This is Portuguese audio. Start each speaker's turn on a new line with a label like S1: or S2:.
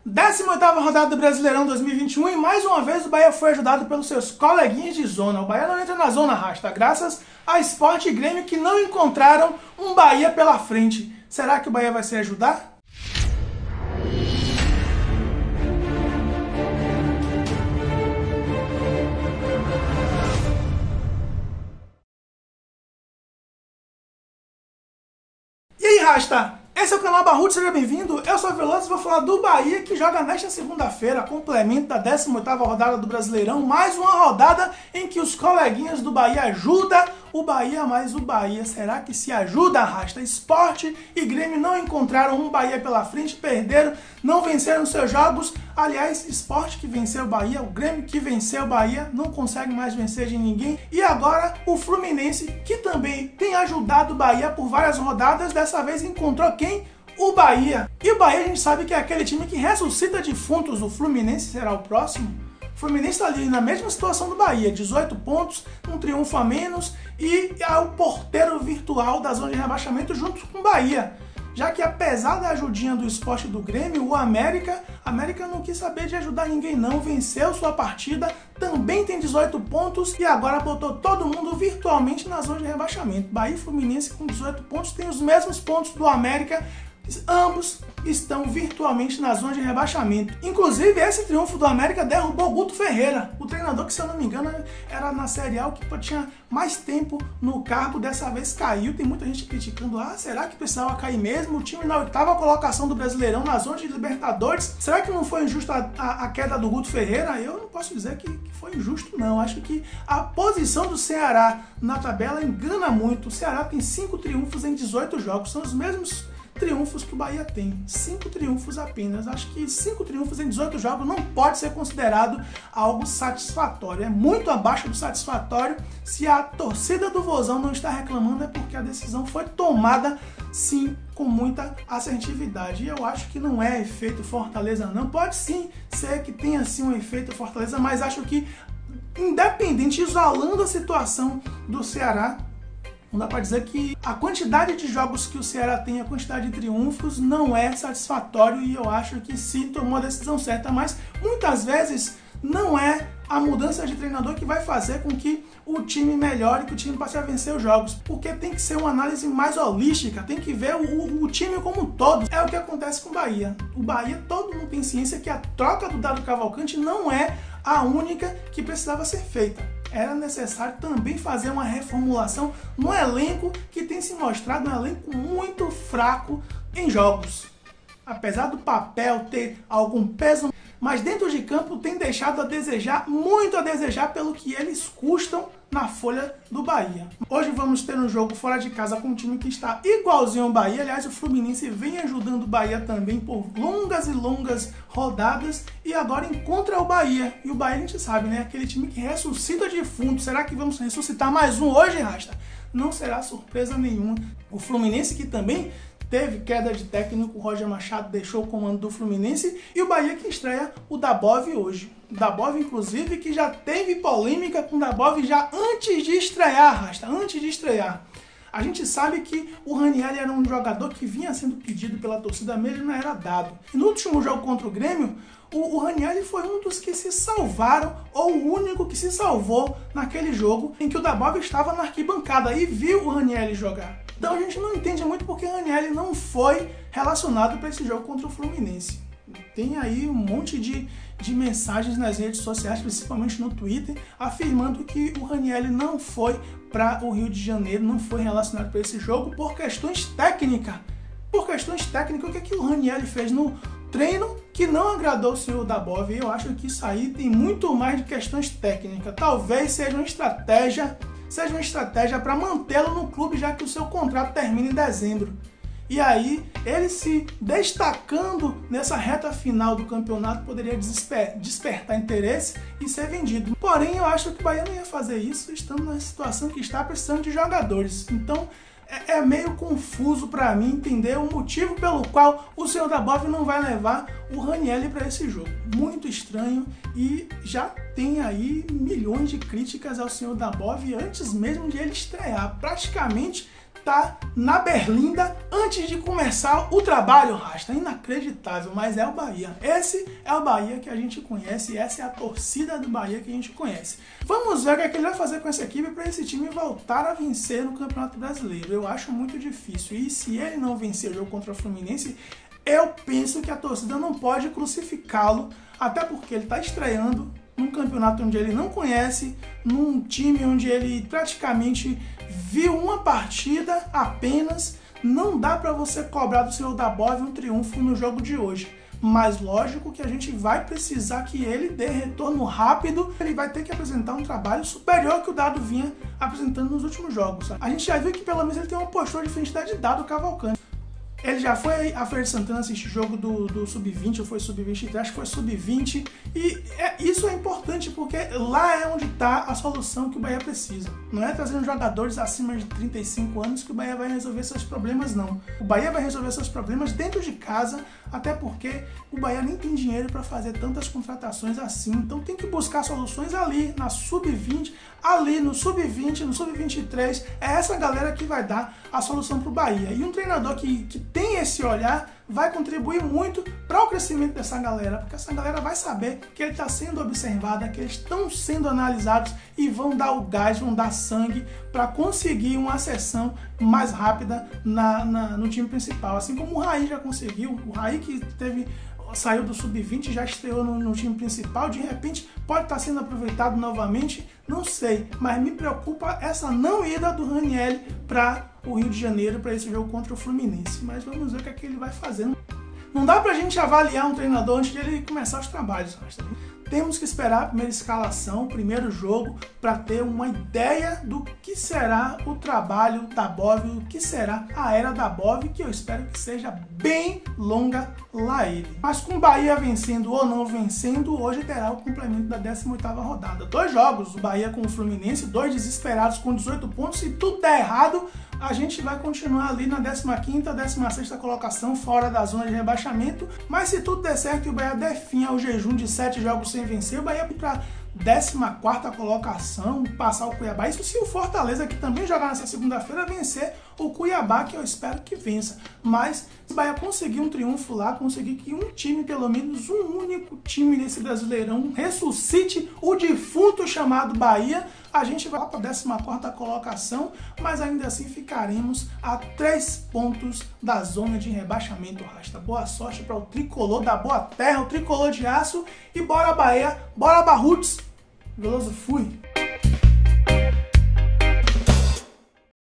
S1: 18ª rodada do Brasileirão 2021 e mais uma vez o Bahia foi ajudado pelos seus coleguinhas de zona. O Bahia não entra na zona rasta, graças a Sport e Grêmio que não encontraram um Bahia pela frente. Será que o Bahia vai se ajudar? E aí, Rasta? Esse é o canal Barrudo, seja bem-vindo. Eu sou o Veloso e vou falar do Bahia que joga nesta segunda-feira, complemento da 18ª rodada do Brasileirão, mais uma rodada em que os coleguinhas do Bahia ajudam o Bahia, mas o Bahia, será que se ajuda, Rasta? Sport e Grêmio não encontraram um Bahia pela frente, perderam, não venceram seus jogos. Aliás, Sport que venceu o Bahia, o Grêmio que venceu o Bahia, não consegue mais vencer de ninguém. E agora o Fluminense, que também tem ajudado o Bahia por várias rodadas, dessa vez encontrou quem? O Bahia. E o Bahia a gente sabe que é aquele time que ressuscita defuntos. O Fluminense será o próximo? O Fluminense está ali na mesma situação do Bahia, 18 pontos, um triunfo a menos e é o porteiro virtual da zona de rebaixamento junto com o Bahia. Já que apesar da ajudinha do Sport e do Grêmio, o América não quis saber de ajudar ninguém não, venceu sua partida, também tem 18 pontos e agora botou todo mundo virtualmente na zona de rebaixamento. Bahia e Fluminense com 18 pontos têm os mesmos pontos do América, ambos estão virtualmente na zona de rebaixamento. Inclusive, esse triunfo do América derrubou o Guto Ferreira, o treinador que, se eu não me engano, era na Série A, que tinha mais tempo no cargo, dessa vez caiu. Tem muita gente criticando, será que precisava cair mesmo? O time na 8ª colocação do Brasileirão, na zona de Libertadores. Será que não foi injusta a queda do Guto Ferreira? Eu não posso dizer que foi injusto, não. Acho que a posição do Ceará na tabela engana muito. O Ceará tem 5 triunfos em 18 jogos, são os mesmos triunfos que o Bahia tem, 5 triunfos apenas. Acho que 5 triunfos em 18 jogos não pode ser considerado algo satisfatório, é muito abaixo do satisfatório. Se a torcida do Vozão não está reclamando é porque a decisão foi tomada sim com muita assertividade, e eu acho que não é efeito Fortaleza não, pode sim ser que tenha sim um efeito Fortaleza, mas acho que independente, isolando a situação do Ceará, não dá para dizer que a quantidade de jogos que o Ceará tem, a quantidade de triunfos, não é satisfatório, e eu acho que sim tomou a decisão certa, mas muitas vezes não é a mudança de treinador que vai fazer com que o time melhore, que o time passe a vencer os jogos, porque tem que ser uma análise mais holística, tem que ver o time como um todo. É o que acontece com o Bahia. O Bahia, todo mundo tem ciência que a troca do Dado Cavalcante não é a única que precisava ser feita. Era necessário também fazer uma reformulação no elenco que tem se mostrado um elenco muito fraco em jogos. Apesar do papel ter algum peso, mas dentro de campo tem deixado a desejar, muito a desejar pelo que eles custam na folha do Bahia. Hoje vamos ter um jogo fora de casa com um time que está igualzinho ao Bahia. Aliás, o Fluminense vem ajudando o Bahia também por longas e longas rodadas e agora encontra o Bahia. E o Bahia a gente sabe, né? Aquele time que ressuscita defunto. Será que vamos ressuscitar mais um hoje, Rasta? Não será surpresa nenhuma. O Fluminense que também teve queda de técnico, o Roger Machado deixou o comando do Fluminense, e o Bahia que estreia o Dabov hoje. O Dabov, inclusive, que já teve polêmica com o Dabov já antes de estrear, Rasta, antes de estrear. A gente sabe que o Ranieri era um jogador que vinha sendo pedido pela torcida mesmo, não era dado. E no último jogo contra o Grêmio, o Ranieri foi um dos que se salvaram, ou o único que se salvou naquele jogo em que o Dabov estava na arquibancada e viu o Ranieri jogar. Então a gente não entende muito porque o Ranieri não foi relacionado para esse jogo contra o Fluminense. Tem aí um monte de mensagens nas redes sociais, principalmente no Twitter, afirmando que o Ranieri não foi para o Rio de Janeiro, não foi relacionado para esse jogo por questões técnicas. Por questões técnicas, o que o Ranieri fez no treino que não agradou o senhor Dabov? Eu acho que isso aí tem muito mais de questões técnicas. Talvez seja uma estratégia para mantê-lo no clube, já que o seu contrato termina em dezembro. E aí, ele se destacando nessa reta final do campeonato poderia despertar interesse e ser vendido. Porém, eu acho que o Bahia não ia fazer isso, estando na situação que está, precisando de jogadores. Então, é meio confuso para mim entender o motivo pelo qual o senhor Dabov não vai levar o Ranieri para esse jogo. Muito estranho, e já tem aí milhões de críticas ao senhor Dabov antes mesmo de ele estrear. Praticamente tá na berlinda antes de começar o trabalho, Rasta. Inacreditável, mas é o Bahia. Esse é o Bahia que a gente conhece, essa é a torcida do Bahia que a gente conhece. Vamos ver o que é que ele vai fazer com essa equipe para esse time voltar a vencer no Campeonato Brasileiro. Eu acho muito difícil, e se ele não vencer o jogo contra o Fluminense, eu penso que a torcida não pode crucificá-lo, até porque ele está estreando num campeonato onde ele não conhece, num time onde ele praticamente viu uma partida apenas. Não dá para você cobrar do Senhor da Bove um triunfo no jogo de hoje. Mas lógico que a gente vai precisar que ele dê retorno rápido. Ele vai ter que apresentar um trabalho superior que o Dado vinha apresentando nos últimos jogos. A gente já viu que pelo menos ele tem uma postura diferente da de Dado Cavalcante. Ele já foi a Feira de Santana assistir jogo do Sub-20, ou foi Sub-23, acho que foi Sub-20, e isso é importante porque lá é onde está a solução que o Bahia precisa. Não é trazendo jogadores acima de 35 anos que o Bahia vai resolver seus problemas, não. O Bahia vai resolver seus problemas dentro de casa, até porque o Bahia nem tem dinheiro para fazer tantas contratações assim. Então tem que buscar soluções ali, na Sub-20, ali no Sub-20, no Sub-23. É essa galera que vai dar a solução para o Bahia. E um treinador que tem esse olhar vai contribuir muito para o crescimento dessa galera, porque essa galera vai saber que ele está sendo observado, que eles estão sendo analisados e vão dar o gás, vão dar sangue para conseguir uma ascensão mais rápida no time principal. Assim como o Raí já conseguiu, o Raí que saiu do Sub-20, já estreou no time principal, de repente pode estar sendo aproveitado novamente, não sei, mas me preocupa essa não ida do Ranieri para o Rio de Janeiro para esse jogo contra o Fluminense, mas vamos ver o que é que ele vai fazer. Não dá pra gente avaliar um treinador antes de ele começar os trabalhos. Temos que esperar a primeira escalação, o primeiro jogo, para ter uma ideia do que será o trabalho da Bove, o que será a era da Bove, que eu espero que seja bem longa lá ele. Mas com o Bahia vencendo ou não vencendo, hoje terá o complemento da 18ª rodada. 2 jogos, o Bahia com o Fluminense, 2 desesperados com 18 pontos, se tudo der errado, a gente vai continuar ali na 15ª, 16ª colocação, fora da zona de rebaixamento, mas se tudo der certo e o Bahia der fim ao jejum de 7 jogos sem vencer, o Bahia vai para 14ª colocação, passar o Cuiabá. Isso se o Fortaleza, que também jogar nessa segunda-feira, vencer o Cuiabá, que eu espero que vença. Mas se o Bahia conseguir um triunfo lá, conseguir que um time, pelo menos um único time nesse Brasileirão, ressuscite o defunto chamado Bahia, a gente vai para a 14ª colocação, mas ainda assim ficaremos a 3 pontos da zona de rebaixamento, Rasta. Boa sorte para o tricolor da boa terra, o tricolor de aço, e bora Bahia, bora Barruts, Veloso fui!